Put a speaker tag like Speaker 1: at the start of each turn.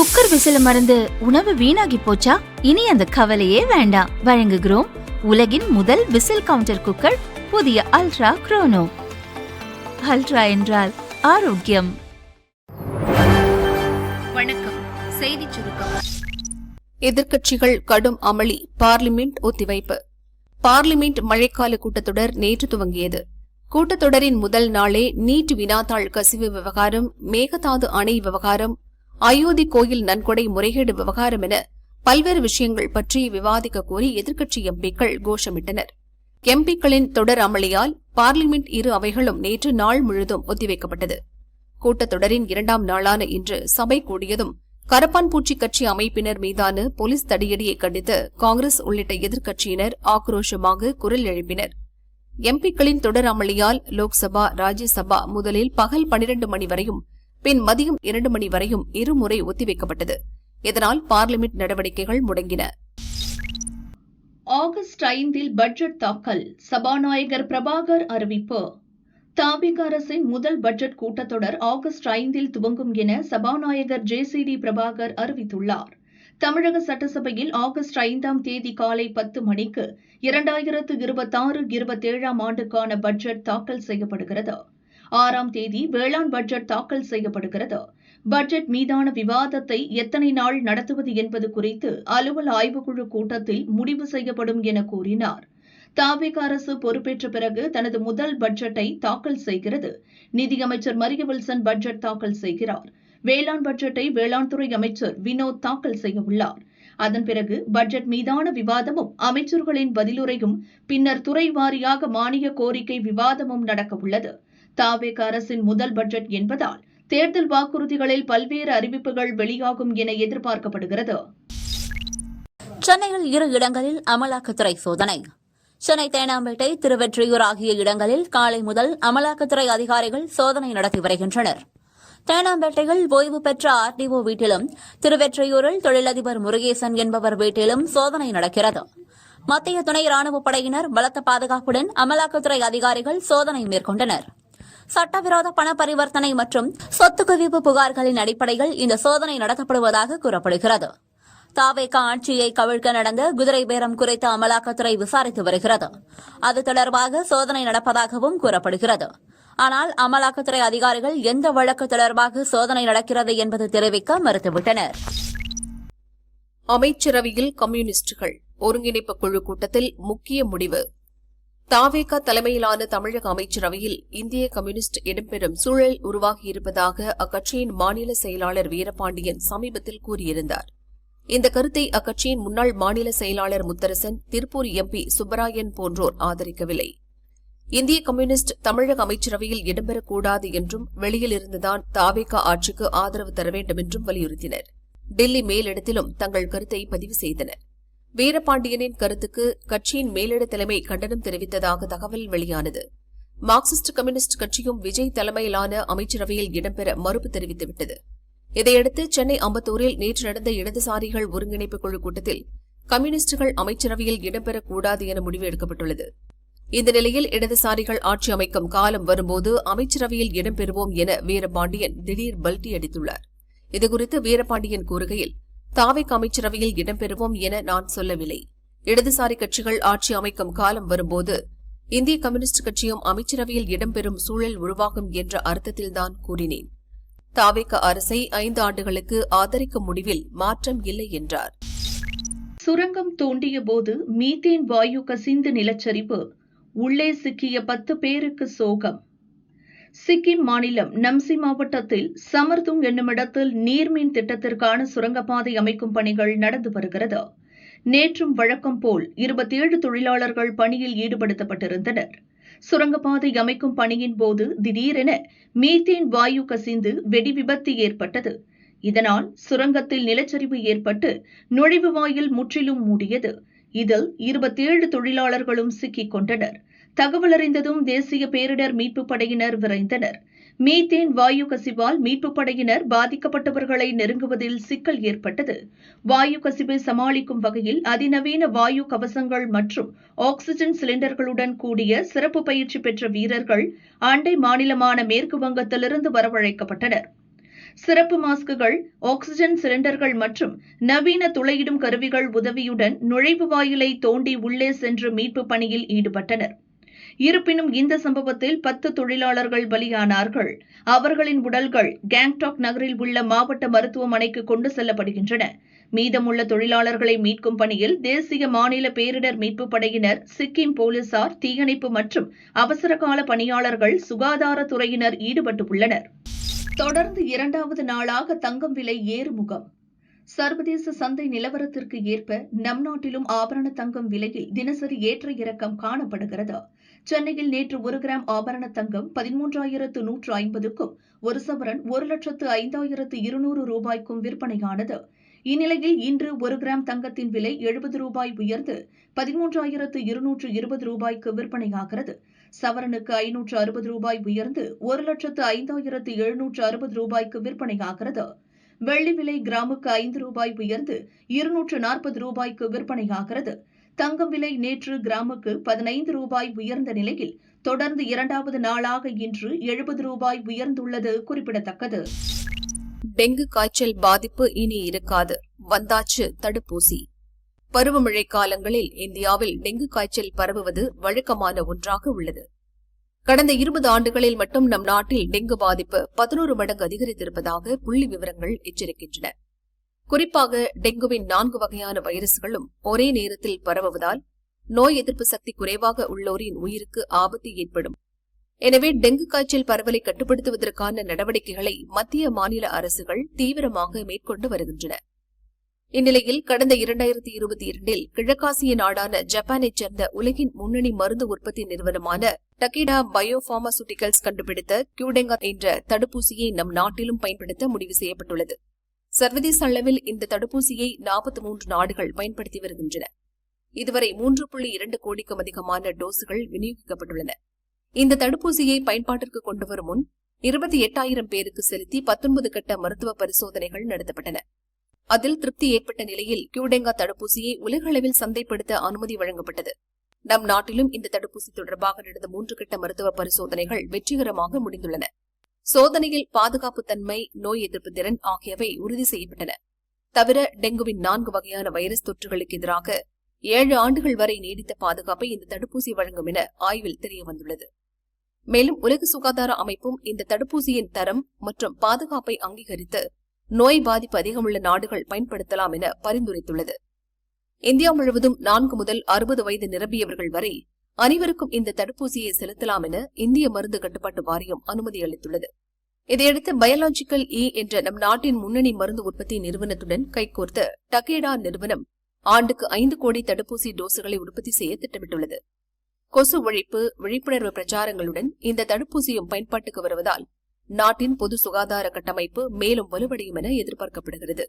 Speaker 1: Cooker விசில மறந்து உணவு வீணாகி போச்சா? இனி அந்த கவலையே வேண்டாம். வழங்குகிறோம் உலகின் முதல் விசில் கவுண்டர் குக்கர், புதிய அல்ட்ரா குரோனோ. அல்ட்ரா என்றால் ஆரோக்கியம்.
Speaker 2: வணக்கம். செய்தி சுருக்கம்.
Speaker 3: எதிர்க்கட்சிகள் கடும் அமளி, பார்லிமெண்ட் ஒத்திவைப்பு. பார்லிமெண்ட் மழைக்கால கூட்டத்தொடர் நேற்று துவங்கியது. கூட்டத்தொடரின் முதல் நாளே நீட் வினாத்தாள் கசிவு விவகாரம், மேகதாது அணை விவகாரம், அயோத்தி கோயில் நன்கொடை முறைகேடு விவகாரம் என பல்வேறு விஷயங்கள் பற்றி விவாதிக்க கோரி எதிர்க்கட்சி எம்பிக்கள் கோஷமிட்டனர். எம்பிக்களின் தொடர் அமளியால் பார்லிமெண்ட் இரு அவைகளும் நேற்று நாள் முழுதும் ஒத்திவைக்கப்பட்டது. கூட்டத்தொடரின் இரண்டாம் நாளான இன்று சபை கூடியதும் கரப்பான்பூச்சி கட்சி அமைப்பினர் மீதான போலீஸ் தடியடியை கண்டித்து காங்கிரஸ் உள்ளிட்ட எதிர்க்கட்சியினர் ஆக்ரோஷமாக குரல் எழுப்பினர். எம்பிக்களின் தொடர் அமளியால் லோக்சபா, ராஜ்யசபா முதலில் பகல் 12 மணி வரையும் பின் மதியம் 2 மணி வரையும் இருமுறை ஒத்திவைக்கப்பட்டது. இதனால் பார்லிமெண்ட் நடவடிக்கைகள் முடங்கின.
Speaker 2: ஆகஸ்ட் 5 பட்ஜெட் தாக்கல், சபாநாயகர் பிரபாகர் அறிவிப்பு. தாவிக அரசின் முதல் பட்ஜெட் கூட்டத்தொடர் ஆகஸ்ட் 5 துவங்கும் என சபாநாயகர் JCD பிரபாகர் அறிவித்துள்ளார். தமிழக சட்டசபையில் ஆகஸ்ட் 5 காலை 10 மணிக்கு 2026-27 ஆண்டுக்கான பட்ஜெட் தாக்கல் செய்யப்படுகிறது. 6 வேளாண் பட்ஜெட் தாக்கல் செய்யப்படுகிறது. பட்ஜெட் மீதான விவாதத்தை எத்தனை நாள் நடத்துவது என்பது குறித்து அலுவல் ஆய்வுக்குழு கூட்டத்தில் முடிவு செய்யப்படும் என கூறினார். தாவேக அரசு பொறுப்பேற்ற பிறகு தனது முதல் பட்ஜெட்டை தாக்கல் செய்கிறது. நிதியமைச்சர் மரிய வில்சன் பட்ஜெட் தாக்கல் செய்கிறார். வேளாண் பட்ஜெட்டை வேளாண் துறை அமைச்சர் வினோத் தாக்கல் செய்ய உள்ளார். அதன் பிறகு பட்ஜெட் மீதான விவாதமும் அமைச்சர்களின் பதிலுரையும், பின்னர் துறை வாரியாக மானிய கோரிக்கை விவாதமும் நடக்க உள்ளது. தாவேக அரசின் முதல் பட்ஜெட் என்பதால் தேர்தல் வாக்குறுதிகளில் பல்வேறு அறிவிப்புகள் வெளியாகும் என எதிர்பார்க்கப்படுகிறது.
Speaker 4: சென்னையில் 2 இடங்களில் அமலாக்கத்துறை சோதனை. சென்னை தேனாம்பேட்டை, திருவெற்றியூர் ஆகிய இடங்களில் காலை முதல் அமலாக்கத்துறை அதிகாரிகள் சோதனை நடத்தி வருகின்றனர். தேனாம்பேட்டையில் ஓய்வு பெற்ற RDO வீட்டிலும், திருவெற்றியூரில் தொழிலதிபர் முருகேசன் என்பவர் வீட்டிலும் சோதனை நடக்கிறது. மத்திய துணை ராணுவப் படையினர் பலத்த பாதுகாப்புடன் அமலாக்கத்துறை அதிகாரிகள் சோதனை மேற்கொண்டனர். சட்டவிரோத பண பரிவர்த்தனை மற்றும் சொத்து குவிப்பு புகார்களின் அடிப்படையில் இந்த சோதனை நடத்தப்படுவதாக கூறப்படுகிறது. தாவேக ஆட்சியை கவிழ்க்க நடந்த குதிரை பேரம் குறித்து அமலாக்கத்துறை விசாரித்து வருகிறது. அது தொடர்பாக சோதனை நடப்பதாகவும் கூறப்படுகிறது. ஆனால் அமலாக்கத்துறை அதிகாரிகள் எந்த வழக்கு தொடர்பாக சோதனை நடக்கிறது என்பது தெரிவிக்க மறுத்துவிட்டனர்.
Speaker 3: அமைச்சரவையில் கம்யூனிஸ்டுகள் ஒருங்கிணைப்பு குழு கூட்டத்தில் முக்கிய முடிவு. தாவேக தலைமையிலான தமிழக அமைச்சரவையில் இந்திய கம்யூனிஸ்ட் இடம்பெறும் சூழல் உருவாகியிருப்பதாக அக்கட்சியின் மாநில செயலாளர் வீரபாண்டியன் சமீபத்தில் கூறியிருந்தார். இந்த கருத்தை அக்கட்சியின் முன்னாள் மாநில செயலாளர் முத்தரசன், திருப்பூர் MP சுப்பராயன் போன்றோர் ஆதரிக்கவில்லை. இந்திய கம்யூனிஸ்ட் தமிழக அமைச்சரவையில் இடம்பெறக்கூடாது என்றும், வெளியில் இருந்துதான் தாவேக ஆட்சிக்கு ஆதரவு தர வேண்டும் என்றும் வலியுறுத்தினர். டெல்லி மேலிடத்திலும் தங்கள் கருத்தை பதிவு செய்தனர். வீரபாண்டியனின் கருத்துக்கு கட்சியின் மேலிட தலைமை கண்டனம் தெரிவித்ததாக தகவல் வெளியானது. மார்க்சிஸ்ட் கம்யூனிஸ்ட் கட்சியும் விஜய் தலைமையிலான அமைச்சரவையில் இடம்பெற மறுப்பு தெரிவித்துவிட்டது. இதையடுத்து சென்னை அம்பத்தூரில் நேற்று நடந்த இடதுசாரிகள் ஒருங்கிணைப்பு குழு கூட்டத்தில் கம்யூனிஸ்டுகள் அமைச்சரவையில் இடம்பெறக்கூடாது என முடிவு எடுக்கப்பட்டுள்ளது. இந்த நிலையில் இடதுசாரிகள் ஆட்சி அமைக்கும் காலம் வரும்போது அமைச்சரவையில் இடம்பெறுவோம் என வீரபாண்டியன் திடீர் பல்டி அடித்துள்ளார். இதுகுறித்து வீரபாண்டியன் கூறுகையில், தாவேக அமைச்சரவையில் இடம்பெறுவோம் என நான் சொல்லவில்லை. இடதுசாரி கட்சிகள் ஆட்சி அமைக்கும் காலம் வரும்போது இந்திய கம்யூனிஸ்ட் கட்சியும் அமைச்சரவையில் இடம்பெறும் சூழல் உருவாகும் என்ற அர்த்தத்தில்தான் கூறினேன். தாவேக அரசை 5 ஆண்டுகளுக்கு ஆதரிக்கும் முடிவில் மாற்றம் இல்லை என்றார்.
Speaker 2: சுரங்கம் தோண்டிய போது மீத்தேன் வாயு கசிந்து நிலச்சரிவு, உள்ளே சிக்கிய 10 பேருக்கு சோகம். சிக்கிம் மாநிலம் நம்சி மாவட்டத்தில் சமர்துங் என்னுமிடத்தில் நீர்மின் திட்டத்திற்கான சுரங்கப்பாதை அமைக்கும் பணிகள் நடந்து வருகிறது. நேற்றும் வழக்கம் போல் 27 தொழிலாளர்கள் பணியில் ஈடுபடுத்தப்பட்டிருந்தனர். சுரங்கப்பாதை அமைக்கும் பணியின் போது திடீரென மீத்தேன் வாயு கசிந்து வெடி விபத்து ஏற்பட்டது. இதனால் சுரங்கத்தில் நிலச்சரிவு ஏற்பட்டு நுழைவு வாயில் முற்றிலும் மூடியது. இதில் 27 தொழிலாளர்களும் சிக்கிக் கொண்டனர். தகவல் அறிந்ததும் தேசிய பேரிடர் மீட்புப் படையினர் விரைந்தனர். மீத்தேன் வாயு கசிவால் மீட்புப் படையினர் பாதிக்கப்பட்டவர்களை நெருங்குவதில் சிக்கல் ஏற்பட்டது. வாயு கசிவை சமாளிக்கும் வகையில் அதிநவீன வாயு கவசங்கள் மற்றும் ஆக்ஸிஜன் சிலிண்டர்களுடன் கூடிய சிறப்பு பயிற்சி பெற்ற வீரர்கள் அண்டை மாநிலமான மேற்கு வங்கத்திலிருந்து வரவழைக்கப்பட்டனர். சிறப்பு மாஸ்குகள், ஆக்ஸிஜன் சிலிண்டர்கள் மற்றும் நவீன துளையிடும் கருவிகள் உதவியுடன் நுழைவு வாயிலை தோண்டி உள்ளே சென்று மீட்பு பணியில் ஈடுபட்டனர். இருப்பினும் இந்த சம்பவத்தில் 10 தொழிலாளர்கள் பலியானார்கள். அவர்களின் உடல்கள் கேங்டாக் நகரில் உள்ள மாவட்ட மருத்துவமனைக்கு கொண்டு செல்லப்படுகின்றன. மீதமுள்ள தொழிலாளர்களை மீட்கும் பணியில் தேசிய மாநில பேரிடர் மீட்புப் படையினர், சிக்கிம் போலீசார், தீயணைப்பு மற்றும் அவசரகால பணியாளர்கள், சுகாதாரத்துறையினர் ஈடுபட்டுள்ளனர். தொடர்ந்து 2வது நாளாக தங்கம் விலை ஏறுமுகம். சர்வதேச சந்தை நிலவரத்திற்கு ஏற்ப நம் நாட்டிலும் ஆபரண தங்கம் விலையில் தினசரி ஏற்ற இறக்கம் காணப்படுகிறது. சென்னையில் நேற்று 1 கிராம் ஆபரண தங்கம் 13,150க்கும், 1 சவரன் 1,05,200 ரூபாய்க்கும் விற்பனையானது. இந்நிலையில் இன்று 1 கிராம் தங்கத்தின் விலை 70 ரூபாய் உயர்ந்து 13,220 ரூபாய்க்கு விற்பனையாகிறது. சவரனுக்கு 560 ரூபாய் உயர்ந்து 1,05,760 ரூபாய்க்கு விற்பனையாகிறது. வெள்ளி விலை கிராமுக்கு 5 ரூபாய் உயர்ந்து 240 ரூபாய்க்கு விற்பனையாகிறது. தங்கம் விலை நேற்று கிராமுக்கு 15 ரூபாய் உயர்ந்த நிலையில் தொடர்ந்து 2வது நாளாக இன்று 70 ரூபாய் உயர்ந்துள்ளது குறிப்பிடத்தக்கது.
Speaker 3: டெங்கு காய்ச்சல் பாதிப்பு இனி இருக்காது, வந்தாச்சு தடுப்பூசி. பருவமழை காலங்களில் இந்தியாவில் டெங்கு காய்ச்சல் பரவுவது வழக்கமான ஒன்றாக உள்ளது. கடந்த 20 ஆண்டுகளில் மட்டும் நம் நாட்டில் டெங்கு பாதிப்பு 11 மடங்கு அதிகரித்திருப்பதாக புள்ளி விவரங்கள் எச்சரிக்கின்றன. குறிப்பாக டெங்குவின் 4 வகையான வைரஸ்களும் ஒரே நேரத்தில் பரவுவதால் நோய் எதிர்ப்பு சக்தி குறைவாக உள்ளோரின் உயிருக்கு ஆபத்து ஏற்படும். எனவே டெங்கு காய்ச்சல் பரவலை கட்டுப்படுத்துவதற்கான நடவடிக்கைகளை மத்திய, மாநில அரசுகள் தீவிரமாக மேற்கொண்டு வருகின்றன. இந்நிலையில் கடந்த 2022இல் கிழக்காசிய நாடான ஜப்பானைச் சேர்ந்த உலகின் முன்னணி மருந்து உற்பத்தி நிறுவனமான டக்கீடா பயோபார்மசூட்டிகல்ஸ் கண்டுபிடித்த கியூடெங்கா என்ற தடுப்பூசியை நம் நாட்டிலும் பயன்படுத்த முடிவு செய்யப்பட்டுள்ளது. சர்வதேச அளவில் இந்த தடுப்பூசியை 43 நாடுகள் பயன்படுத்தி வருகின்றன. இதுவரை 3.2 கோடிக்கும் அதிகமான டோஸ்கள் விநியோகிக்கப்பட்டுள்ளன. இந்த தடுப்பூசியை பயன்பாட்டிற்கு கொண்டுவரும் முன் 28,000 பேருக்கு செலுத்தி 19 கட்ட மருத்துவ பரிசோதனைகள் நடத்தப்பட்டன. அதில் திருப்தி ஏற்பட்ட நிலையில் கியூடெங்கா தடுப்பூசியை உலக அளவில் சந்தைப்படுத்த அனுமதி வழங்கப்பட்டது. நம் நாட்டிலும் இந்த தடுப்பூசி தொடர்பாக நடந்த 3 கட்ட மருத்துவ பரிசோதனைகள் வெற்றிகரமாக முடிந்துள்ளன. சோதனையில் பாதுகாப்பு தன்மை, நோய் எதிர்ப்பு திறன் ஆகியவை உறுதி செய்யப்பட்டன. தவிர டெங்குவின் 4 வகையான வைரஸ் தொற்றுகளுக்கு எதிராக 7 ஆண்டுகள் வரை நீடித்த பாதுகாப்பை இந்த தடுப்பூசி வழங்கும் என ஆய்வில் தெரியவந்துள்ளது. மேலும் உலக சுகாதார அமைப்பும் இந்த தடுப்பூசியின் தரம் மற்றும் பாதுகாப்பை அங்கீகரித்து நோய் பாதிப்பு அதிகமுள்ள நாடுகள் பயன்படுத்தலாம் என பரிந்துரைத்துள்ளது. இந்தியா முழுவதும் 4 முதல் 60 வயது நிரம்பியவர்கள் வரை அனைவருக்கும் இந்த தடுப்பூசியை செலுத்தலாம் என இந்திய மருந்து கட்டுப்பாட்டு வாரியம் அனுமதி அளித்துள்ளது. இதையடுத்து பயாலஜிக்கல் என்ற நம் நாட்டின் முன்னணி மருந்து உற்பத்தி நிறுவனத்துடன் கைகோர்த்த டக்கேடா நிறுவனம் ஆண்டுக்கு 5 கோடி தடுப்பூசி டோசுகளை உற்பத்தி செய்ய திட்டமிட்டுள்ளது. கொசு ஒழிப்பு விழிப்புணர்வு பிரச்சாரங்களுடன் இந்த தடுப்பூசியும் பயன்பாட்டுக்கு வருவதால் நாட்டின் பொது சுகாதார கட்டமைப்பு மேலும் வலுவடையும் என எதிர்பார்க்கப்படுகிறது.